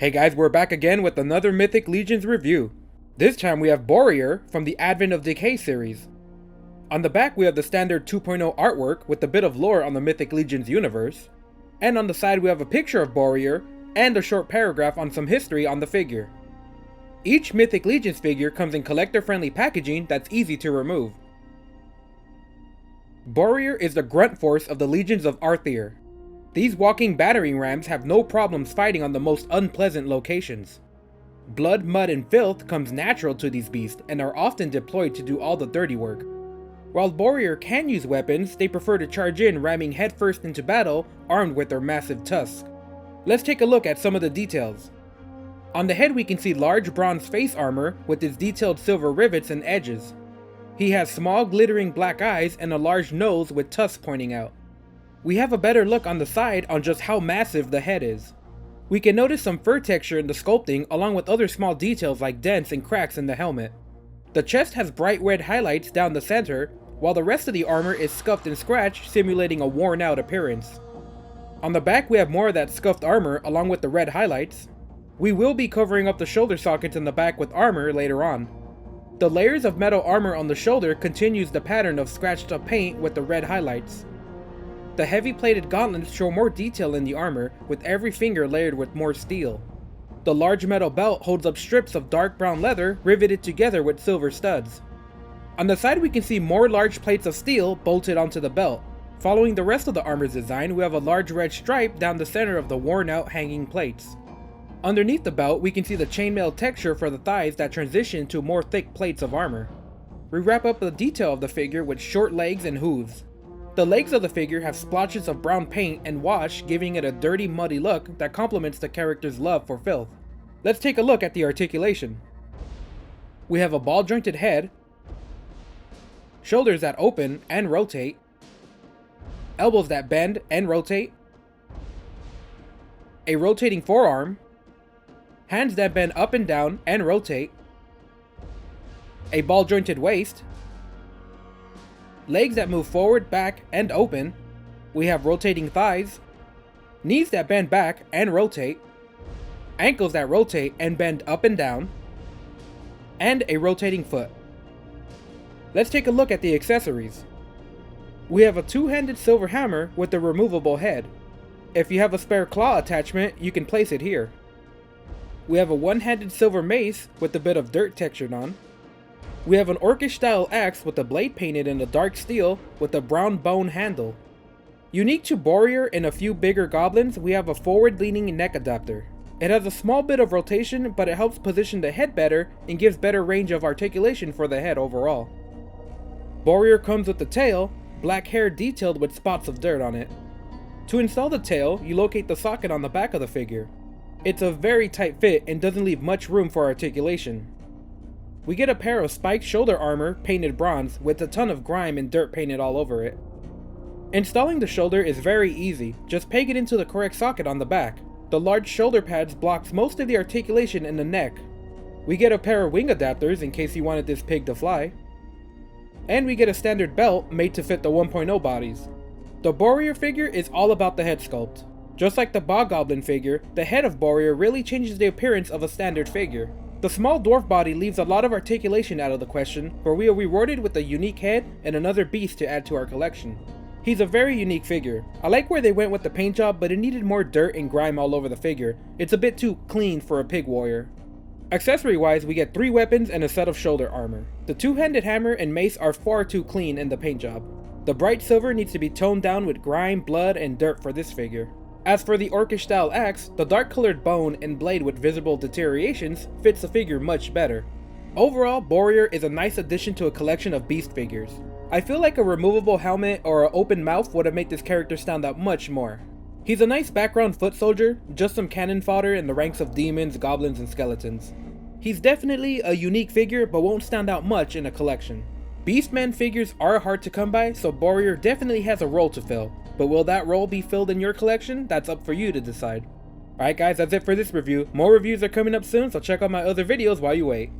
Hey guys, we're back again with another Mythic Legions review. This time we have Borrior from the Advent of Decay series. On the back we have the standard 2.0 artwork with a bit of lore on the Mythic Legions universe. And on the side we have a picture of Borrior and a short paragraph on some history on the figure. Each Mythic Legions figure comes in collector-friendly packaging that's easy to remove. Borrior is the grunt force of the legions of Articulation. These walking battering rams have no problems fighting on the most unpleasant locations. Blood, mud, and filth comes natural to these beasts and are often deployed to do all the dirty work. While Borrior can use weapons, they prefer to charge in, ramming headfirst into battle, armed with their massive tusks. Let's take a look at some of the details. On the head we can see large bronze face armor with its detailed silver rivets and edges. He has small glittering black eyes and a large nose with tusks pointing out. We have a better look on the side on just how massive the head is. We can notice some fur texture in the sculpting along with other small details like dents and cracks in the helmet. The chest has bright red highlights down the center, while the rest of the armor is scuffed and scratched, simulating a worn out appearance. On the back we have more of that scuffed armor along with the red highlights. We will be covering up the shoulder sockets in the back with armor later on. The layers of metal armor on the shoulder continues the pattern of scratched up paint with the red highlights. The heavy plated gauntlets show more detail in the armor, with every finger layered with more steel. The large metal belt holds up strips of dark brown leather riveted together with silver studs. On the side we can see more large plates of steel bolted onto the belt. Following the rest of the armor's design, we have a large red stripe down the center of the worn out hanging plates. Underneath the belt we can see the chainmail texture for the thighs that transition to more thick plates of armor. We wrap up the detail of the figure with short legs and hooves. The legs of the figure have splotches of brown paint and wash, giving it a dirty, muddy look that complements the character's love for filth. Let's take a look at the articulation. We have a ball-jointed head, shoulders that open and rotate, elbows that bend and rotate, a rotating forearm, hands that bend up and down and rotate, a ball-jointed waist, legs that move forward, back, and open. We have rotating thighs, knees that bend back and rotate, ankles that rotate and bend up and down, and a rotating foot. Let's take a look at the accessories. We have a two-handed silver hammer with a removable head. If you have a spare claw attachment, you can place it here. We have a one-handed silver mace with a bit of dirt textured on. We have an orcish style axe with the blade painted in a dark steel with a brown bone handle. Unique to Borrior and a few bigger goblins, we have a forward leaning neck adapter. It has a small bit of rotation, but it helps position the head better and gives better range of articulation for the head overall. Borrior comes with the tail, black hair detailed with spots of dirt on it. To install the tail, you locate the socket on the back of the figure. It's a very tight fit and doesn't leave much room for articulation. We get a pair of spiked shoulder armor painted bronze with a ton of grime and dirt painted all over it. Installing the shoulder is very easy, just peg it into the correct socket on the back. The large shoulder pads blocks most of the articulation in the neck. We get a pair of wing adapters in case you wanted this pig to fly. And we get a standard belt made to fit the 1.0 bodies. The Borrior figure is all about the head sculpt. Just like the Bogoblin figure, the head of Borrior really changes the appearance of a standard figure. The small dwarf body leaves a lot of articulation out of the question, for we are rewarded with a unique head and another beast to add to our collection. He's a very unique figure. I like where they went with the paint job, but it needed more dirt and grime all over the figure. It's a bit too clean for a pig warrior. Accessory wise, we get 3 weapons and a set of shoulder armor. The two-handed hammer and mace are far too clean in the paint job. The bright silver needs to be toned down with grime, blood, and dirt for this figure. As for the orcish style axe, the dark colored bone and blade with visible deteriorations fits the figure much better. Overall, Borrior is a nice addition to a collection of beast figures. I feel like a removable helmet or an open mouth would have made this character stand out much more. He's a nice background foot soldier, just some cannon fodder in the ranks of demons, goblins, and skeletons. He's definitely a unique figure but won't stand out much in a collection. Beastman figures are hard to come by, so Borrior definitely has a role to fill. But will that role be filled in your collection? That's up for you to decide. Alright guys, that's it for this review. More reviews are coming up soon, so check out my other videos while you wait.